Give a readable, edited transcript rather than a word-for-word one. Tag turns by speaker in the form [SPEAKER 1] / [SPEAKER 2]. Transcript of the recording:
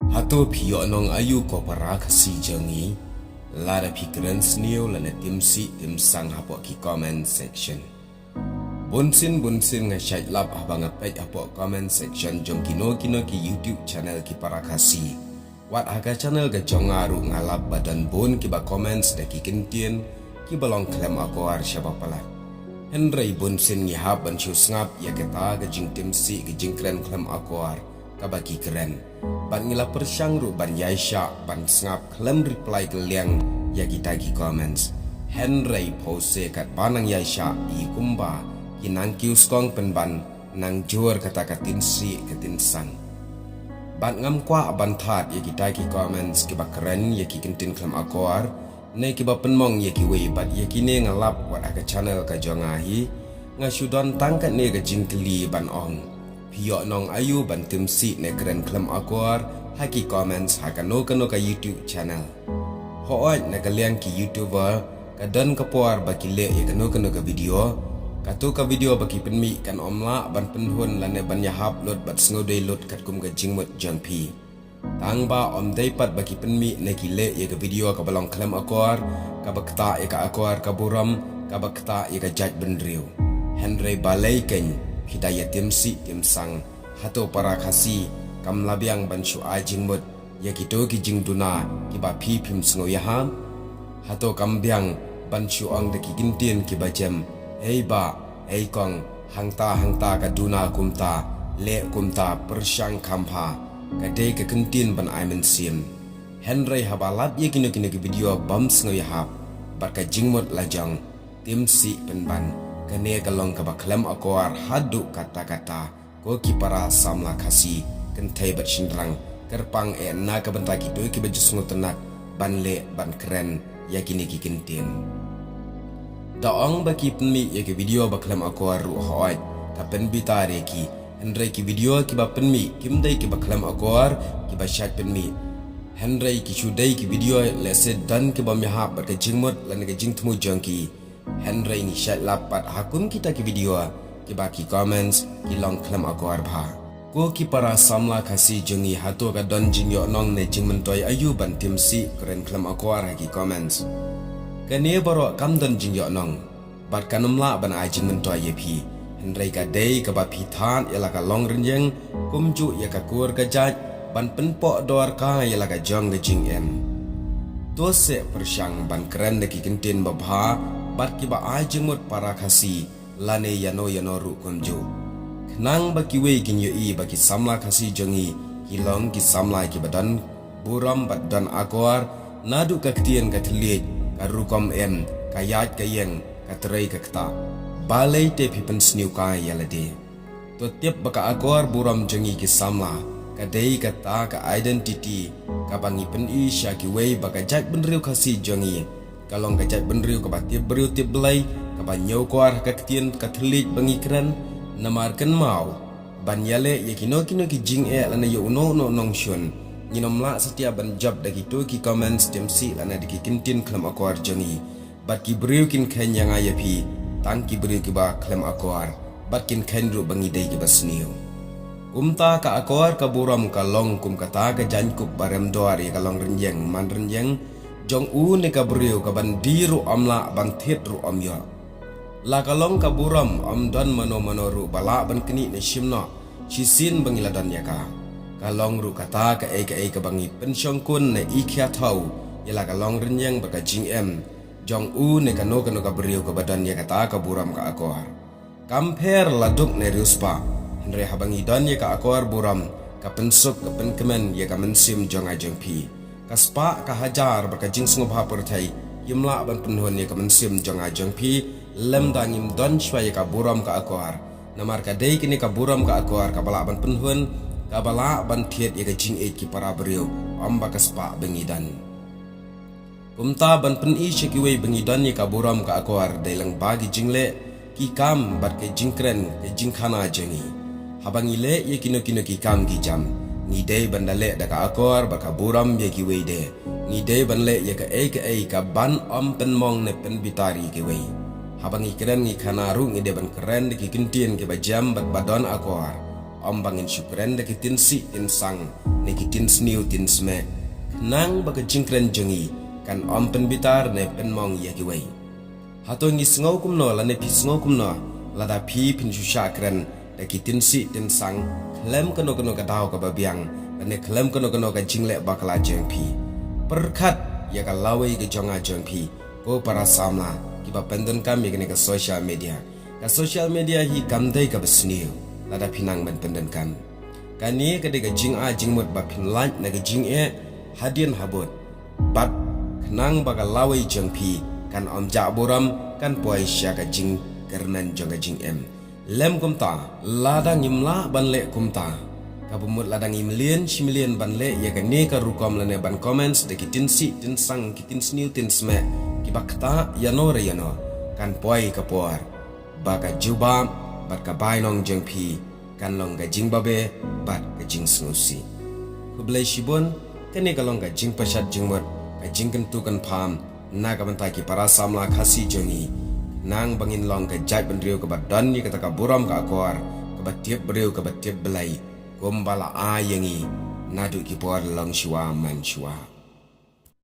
[SPEAKER 1] Hato pio nong ayu ko para kasi jangi lada pikiran seniau lana timsi timsang hapo ki comment section. Bunsin nge-share lap abang apet hapo comment section jong kino ki YouTube channel ki para kasi. Wat aga channel ga jong aru ngalap badan bun ki ba comments da ki kentien ki balong klaim ako ar syaba palat. Henry bunsin ngihap ban syu ngap ya kata ga jing timsi ga jing keren klaim ako ar kabaki keren. Ban ngila persyang ru ban yaisha ban ngap klaim reply ke liang ya kita ki comments. Henry pose kat banang yaisha i kumba kinang kiu skong penban nang jur kata katin si katin sang. Ban ngam kwa ban that ya kita ki comments ki ba keren ya ki kentin klaim ako ar. Nei ki ba penmong ye ki wei bat ye ki ne ngalap wat aga channel ka jongahi nga syudon tangkat ne ga jingkli ban ong pio nong ayu ban timsi ne keren klem akor haki comments hakano kano ka YouTube channel hooj na kalian ki YouTuber ka dan ka por ba ki le ye kano ka video katu ka video ba ki penmi kan omla ban penhun lane ban ya upload bat sngodei load kat kum ga jingmut jangpi tang ba om day pat baki penmi ne kile ye ka video ka balong klem akor ka bakta ye ka akor ka buram ka bakta ye ka jaj bendriu Henry balai ken hidayah timsi timsang hato para kasi kam labiang ban syu ajing mut ye kito ki jing duna ki ba phi phim sngo ya ha hato kam biang ban syu ong de ki gintien ki ba jem hei ba hei kong hangta ka duna kumta le kumta persyang kampa kadai ke kentin ban aimen sim Henry habalap ye kino ki video bams ngoy hap bar ka jingmot lajang timsi penban kane kalong ka baklem akor hadu kata-kata ko ki para samla kasi kentai bat shindrang kerpang na ka benta ki do ki bejus ngotenak ban le ban keren ya kini ki kentin daong baki penmi ye ki video baklem akor ru hoaj ka pen bitare ki Henry ki video ki ba penmi kimdai ki ba klam akor ki ba shat penmi Henry ki chudai ki video lese dan ki ba mihap ba ka jingmot lan ka jingtmu jangki Henry ni shat lapat hakun kita ki video ki ba ki comments ki long klam akor bha ko ki para samla kasi jengi hatu ka don jing yo nong ne jingmentoi ayu ban timsi keren klam akor ki comments kane baro kam don jing yo nong bat kanumla ban a jingmentoi ye phi Henry ka day ka ba pithan yala ka long renjeng kumju ya ka kur ka jaj ban penpok dor ka yala ka jong ga jing em to se persyang ban keren de ki kentin ba bha bat ki ba ajemut para kasi lane yano ru kumju knang ba ki we kin yo i ba ki samla kasi jongi ki long ki samla ki badan buram bat dan akor nadu ka ktien ka tliet ka rukom em ka yaj ka yeng ka trei ka kta balai te pipen sniu ka yalade to tiap baka akor buram jengi ki samla ka dei ka ta ka identity ka bangi pen i sya ki wei baka jat benriu kasi jengi kalong ka jat benriu ka tiap beriu tiap belai ka ban nyau kwar ka ktien ka thlit bangi kran namar kan mau ban yale ye kino ki jing e lana yo no nong shun nginom la setia ban job dagi to ki comments temsi lana diki kintin klam akor jengi bat ki beriu kin ken yang ayapi tangki beri kiba klem akor batkin kendru bangi dei kiba sniu kumta ka akor ka buram ka long kum kata ka jankup barem doari ka long renjeng man renjeng jong u ne ka beriu ka bandiru amla ban thet ru amya la ka long ka buram am dan mano ru bala ban kini ne shimna chisin bangi ladan ya ka long ru kata ka ka bangi pensyong kun ne ikhya thau yala ka long renjeng baka jing em jong u ne kano ka beriu ka badan ya kata ka buram ka akor compare laduk ne ruspa Henry habangi dan ya ka akor buram ka pensuk ka penkemen ya ka mensim jong ajeng pi ka spa ka hajar baka jing sngop ha perthai yimla ban penhon ya ka mensim jong ajeng pi lem dangim don shwa ya ka buram ka akor namar ka dei kini ka buram ka akor ka bala ban penhon ka bala ban thiet ya ka jing e ki para beriu amba ka spa bengidan kumta ban pen i shekiwei bengidan ye ka buram ka akor dailang bagi jingle ki kam bat ke jingkren ke jingkhana jengi habangi le ye kino ki kam ki jam ni dei bandale da ka akor ba ka buram ye ki wei de ni dei ban le ye ka ka ban om pen mong ne pen bitari ki wei habangi keren ni khana ru ngi de ban keren de ki kintien ke ba jam bat badon akor om bangin syukren de ki tinsi insang kitin sniu tin sme nang baga jingkren jengi kan om penbitar ne penmong yagiwei hato ngi sngo kumno la ne pi sngo kumno la da pi pin shusha kren da kitin si tin sang klem kono ka daw ka babiang ne klem kono ka jingle bakala jeng pi perkhat ya ka lawai ke jonga jeng pi ko para samla ki ba pendon kam ye ka social media hi kamdai ka besniu la da pinang ben pendon kam kani ka de ka jing a jingmut ba pin lan na ka jing e hadian habot bat nang baga lawai jeng pi kan om ja boram kan poi sya ka jing kernan jong ka jing em lem kumta ladang imla banle kumta kabumut ladang imlian shimlian banle ya ka ne ka rukom lane ban comments de kitin si tin sang kitin sniu tin sme kibakta yano kan poi ka por baga juba bat ka bainong jeng pi kan long ka jing babe bat ka jing snusi kublai shibon kani ka long ka jing pashat jingmut ka jing kan tu kan pham na ka bantai ki para samla khasi jongi nang bangin long ka jai bandriu ka badan ni kata ka buram ka akor ka batiep breu ka batiep belai gombala ayengi nadu ki por long shiwa man shiwa